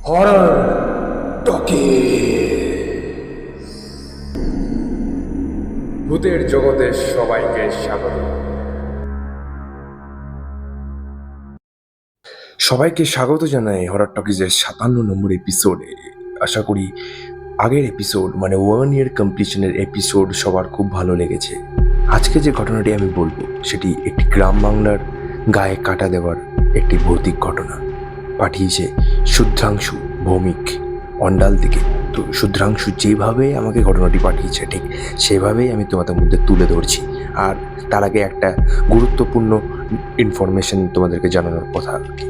Horror talkie ভূতের জগতে সবাইকে স্বাগত। সবাইকে স্বাগত জানাই হরর টকিজের 57 নম্বর এপিসোডে। আশা করি আগের এপিসোড মানে 1 year কমপ্লিশনের এপিসোড সবার খুব ভালো লেগেছে। আজকে যে ঘটনাটি আমি বলবো সেটি একটি গ্রাম বাংলার গায়ে কাটা দেওয়ার একটি ভৌতিক ঘটনা। পাঠিয়েছে শুদ্ধাংশু ভৌমিক অন্ডাল থেকে। তো শুদ্ধাংশু যেভাবে আমাকে ঘটনাটি পাঠিয়েছে ঠিক সেভাবেই আমি তোমাদের মধ্যে তুলে ধরছি। আর তার আগে একটা গুরুত্বপূর্ণ ইনফরমেশন তোমাদেরকে জানানোর কথা আর কি।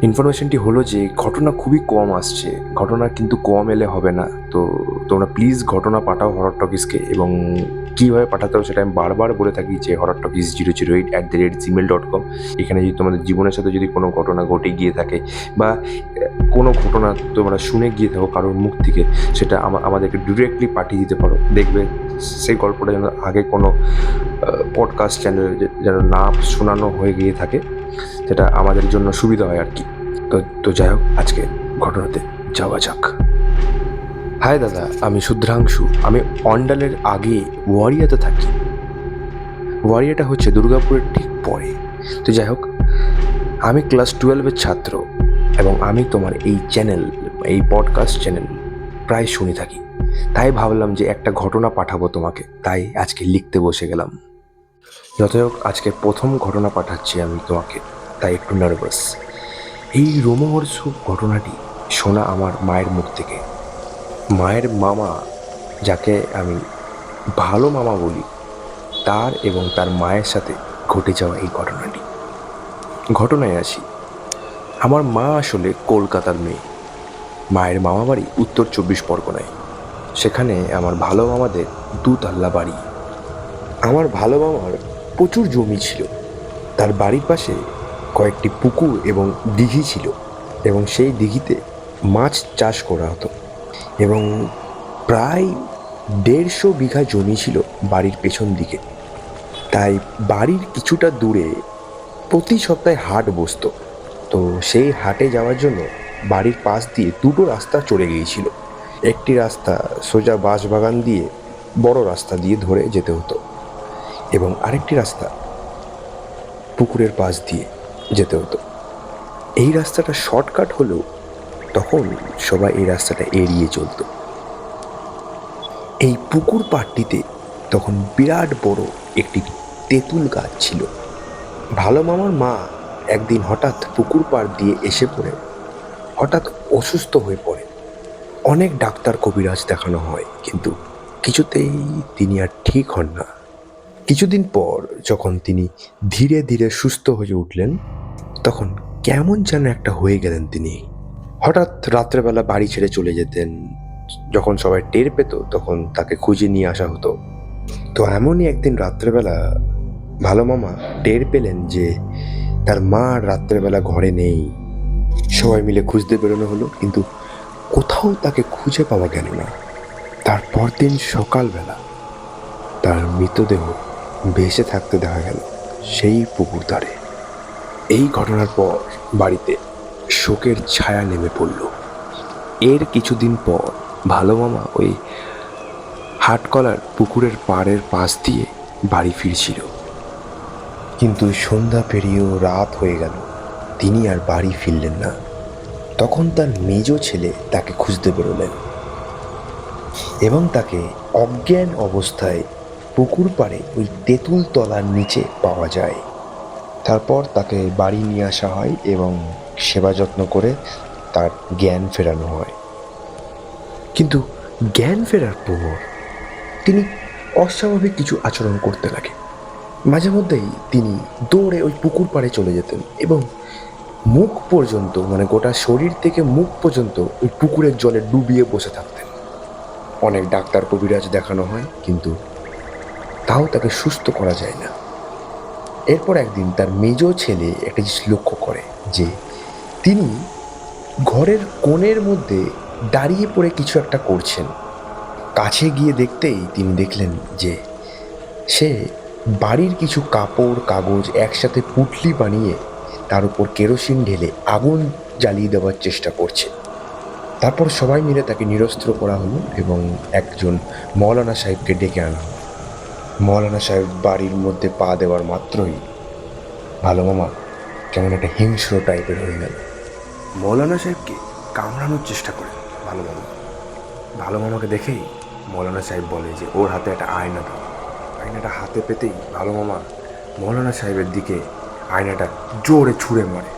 ইনফরমেশনটি হলো যে ঘটনা খুবই কম আসছে, ঘটনা কিন্তু কম এলে হবে না। তো তোমরা প্লিজ ঘটনা পাঠাও হরর টকিজকে, এবং কীভাবে পাঠাতে হবে সেটা আমি বারবার বলে থাকি যে হরর টকিজ 008@gmail.com। এখানে যদি তোমাদের জীবনের সাথে যদি কোনো ঘটনা ঘটে গিয়ে থাকে বা কোনো ঘটনা তোমরা শুনে গিয়ে থাকো কারোর মুখ থেকে, সেটা আমাদেরকে ডিরেক্টলি পাঠিয়ে দিতে পারো। দেখবে সেই গল্পটা যেন আগে কোনো পডকাস্ট চ্যানেলে যেন না শোনানো হয়ে গিয়ে থাকে, সেটা আমাদের জন্য সুবিধা হয় আর কি। তো যাই হোক, আজকে ঘটনাতে যাওয়া যাক। হাই দাদা, আমি শুদ্ধাংশু। আমি অন্ডালের আগে ওয়ারিয়াতে থাকি। ওয়ারিয়াটা হচ্ছে দুর্গাপুরের ঠিক পরে। তো যাই হোক, আমি ক্লাস 12-এর ছাত্র এবং আমি তোমার এই চ্যানেল, এই পডকাস্ট চ্যানেল প্রায় শুনে থাকি। তাই ভাবলাম যে একটা ঘটনা পাঠাবো তোমাকে, তাই আজকে লিখতে বসে গেলাম। যতই হোক, আজকে প্রথম ঘটনা পাঠাচ্ছি আমি তোমাকে, তাই একটু নার্ভাস। এই রোমহর্ষক ঘটনাটি শোনা আমার মায়ের মুখ থেকে। মায়ের মামা, যাকে আমি ভালো মামা বলি, তার এবং তার মায়ের সাথে ঘটে যাওয়া এই ঘটনাটি। ঘটনায় আসি। আমার মা আসলে কলকাতার মেয়ে। মায়ের মামা বাড়ি উত্তর 24 পরগনায়। সেখানে আমার ভালো মামাদের 2 তলা বাড়ি। আমার ভালো মামার প্রচুর জমি ছিল। তার বাড়ির পাশে কয়েকটি পুকুর এবং দিঘি ছিল, এবং সেই দিঘিতে মাছ চাষ করা হতো। এবং প্রায় 150 বিঘা জমি ছিল বাড়ির পেছন দিকে। তাই বাড়ির কিছুটা দূরে প্রতি সপ্তাহে হাট বসতো। তো সেই হাটে যাওয়ার জন্য বাড়ির পাশ দিয়ে 2টো রাস্তা চলে গিয়েছিল। একটি রাস্তা সোজা বাঁশবাগান দিয়ে বড় রাস্তা দিয়ে ধরে যেতে হতো, এবং আরেকটি রাস্তা পুকুরের পাশ দিয়ে যেতে হতো। এই রাস্তাটা শর্টকাট হলেও তখন সবাই এই রাস্তাটা এড়িয়ে চলতো। এই পুকুর পাড়টিতে তখন বিরাট বড় একটি তেঁতুল গাছ ছিল। ভালো মামার মা একদিন হঠাৎ পুকুর পাড় দিয়ে এসে পড়ে হঠাৎ অসুস্থ হয়ে পড়ে। অনেক ডাক্তার কবিরাজ দেখানো হয়, কিন্তু কিছুতেই তিনি আর ঠিক হন না। কিছুদিন পর যখন তিনি ধীরে ধীরে সুস্থ হয়ে উঠলেন, তখন কেমন যেন একটা হয়ে গেলেন তিনি। হঠাৎ রাত্রেবেলা বাড়ি ছেড়ে চলে যেতেন। যখন সবাই টের পেত তখন তাকে খুঁজে নিয়ে আসা হতো। তো এমনই একদিন রাত্রেবেলা ভালো মামা টের পেলেন যে তার মা আর রাত্রেবেলা ঘরে নেই। সবাই মিলে খুঁজতে বেরোনো হলো, কিন্তু কোথাও তাকে খুঁজে পাওয়া গেল না। তারপর দিন সকালবেলা তার মৃতদেহ ভেসে থাকতে দেখা গেল সেই পুকুর ধারে। এই ঘটনার পর বাড়িতে শোকের ছায়া নেমে পড়ল। এর কিছুদিন পর ভালো মামা ওই হাটকলার পুকুরের পাড়ের পাশ দিয়ে বাড়ি ফিরছিল, কিন্তু সন্ধ্যা পেরিয়েও রাত হয়ে গেল, তিনি আর বাড়ি ফিরলেন না। তখন তার মেজ ছেলে তাকে খুঁজতে বেরোলেন এবং তাকে অজ্ঞান অবস্থায় পুকুর পাড়ে ওই তেঁতুল তলার নিচে পাওয়া যায়। তারপর তাকে বাড়ি নিয়ে আসা হয় এবং সেবা যত্ন করে তার জ্ঞান ফেরানো হয়। কিন্তু জ্ঞান ফেরার পর তিনি অস্বাভাবিক কিছু আচরণ করতে লাগে। মাঝে মধ্যেই তিনি দৌড়ে ওই পুকুর পাড়ে চলে যেতেন এবং মুখ পর্যন্ত, মানে গোটা শরীর থেকে মুখ পর্যন্ত ওই পুকুরের জলে ডুবিয়ে বসে থাকতেন। অনেক ডাক্তার কবিরাজ দেখানো হয়, কিন্তু তাও তাকে সুস্থ করা যায় না। এরপর একদিন তার মেজ ছেলে একটা জিনিস লক্ষ্য করে যে তিনি ঘরের কোণের মধ্যে দাঁড়িয়ে পড়ে কিছু একটা করছেন। কাছে গিয়ে দেখতেই তিনি দেখলেন যে সে বাড়ির কিছু কাপড় কাগজ একসাথে পুঁটলি বানিয়ে তার উপর কেরোসিন ঢেলে আগুন জ্বালিয়ে দেওয়ার চেষ্টা করছে। তারপর সবাই মিলে তাকে নিরস্ত্র করা হলো এবং একজন মৌলানা সাহেবকে ডেকে আনা হলো। মৌলানা সাহেব বাড়ির মধ্যে পা দেওয়ার মাত্রই ভালো মামা কেমন একটা হিংস্র টাইপের হয়ে গেল। মৌলানা সাহেবকে কামড়ানোর চেষ্টা করে ভালো মামা। ভালো মামাকে দেখেই মৌলানা সাহেব বলে যে ওর হাতে একটা আয়না দাও। আয়নাটা হাতে পেতেই ভালো মামা মৌলানা সাহেবের দিকে আয়নাটা জোরে ছুঁড়ে মারে।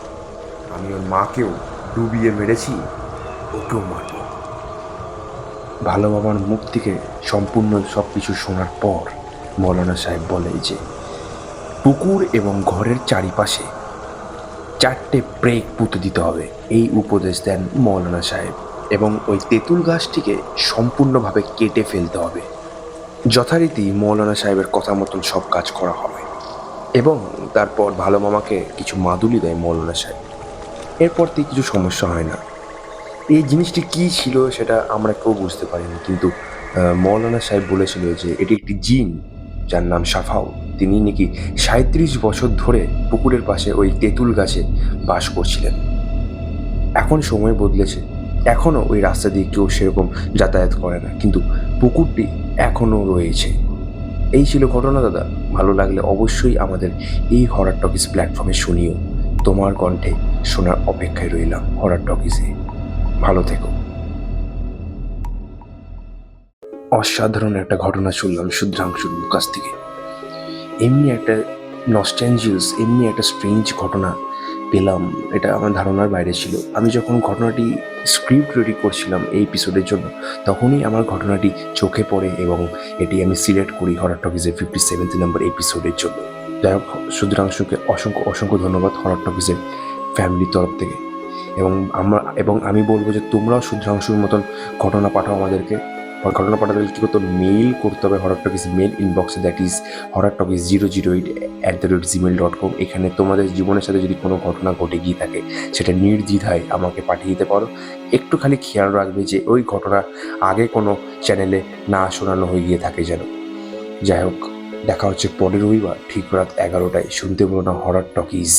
আমি ওর মাকেও ডুবিয়ে মেরেছি, ওকেও মারব। ভালো মামার মুখ থেকে সম্পূর্ণ সব কিছু শোনার পর মৌলানা সাহেব বলে যে পুকুর এবং ঘরের চারিপাশে 4টে ব্রেক পুঁতে দিতে হবে, এই উপদেশ দেন মৌলানা সাহেব। এবং ওই তেঁতুল গাছটিকে সম্পূর্ণভাবে কেটে ফেলতে হবে। যথারীতি মৌলানা সাহেবের কথা মতন সব কাজ করা হবে এবং তারপর ভালো মামাকে কিছু মাদুলি দেয় মৌলানা সাহেব। এরপর থেকে কিছু সমস্যা হয় না। এই জিনিসটি কী ছিল সেটা আমরা কেউ বুঝতে পারিনি, কিন্তু মৌলানা সাহেব বলেছিল যে এটি একটি জিন যার নাম সাফাও। তিনি নাকি 37 বছর ধরে পুকুরের পাশে ওই তেঁতুল গাছে বাস করছিলেন। এখন সময় বদলেছে, এখনও ওই রাস্তা দিয়ে কেউ সেরকম যাতায়াত করে না, কিন্তু পুকুরটি এখনও রয়েছে। এই ছিল ঘটনা দাদা। ভালো লাগলে অবশ্যই আমাদের এই হরর টকিজ প্ল্যাটফর্মে শুনিও। তোমার কণ্ঠে শোনার অপেক্ষায় রইলাম হরর টকিজে। ভালো থেকো। অসাধারণ একটা ঘটনা শুনলাম শুদ্ধাংশুর কাছ থেকে। এমনি একটা নস্ট্যালজিয়াস, এমনি একটা স্ট্রেঞ্জ ঘটনা পেলাম, এটা আমার ধারণার বাইরে ছিল। আমি যখন ঘটনাটি স্ক্রিপ্ট রেডি করছিলাম এই এপিসোডের জন্য, তখনই আমার ঘটনাটি চোখে পড়ে এবং এটি আমি সিলেক্ট করি হরর টকিজের 57 নম্বর এপিসোডের জন্য। যাই হোক, শুদ্ধাংশুকে অসংখ্য অসংখ্য ধন্যবাদ হরর টকিজের ফ্যামিলির তরফ থেকে। এবং আমি বলবো যে তোমরাও শুদ্ধাংশুর মতন ঘটনা পাঠাও আমাদেরকে। ঘটনা পাঠাতে গেলে কী করতে হবে, মেইল করতে হবে হরর টকিজ মেল ইনবক্সে, দ্যাট ইজ horrortalkies008@gmail.com। এখানে তোমাদের জীবনের সাথে যদি কোনো ঘটনা ঘটে গিয়ে থাকে সেটা নির্দ্বিধায় আমাকে পাঠিয়ে দিতে পারো। একটু খালি খেয়াল রাখবে যে ওই ঘটনা আগে কোনো চ্যানেলে না শোনানো হয়ে গিয়ে থাকে যেন। যাই হোক, দেখা হচ্ছে পরের রবিবার ঠিক রাত 11টায়। শুনতে বলো না হরর টকিজ।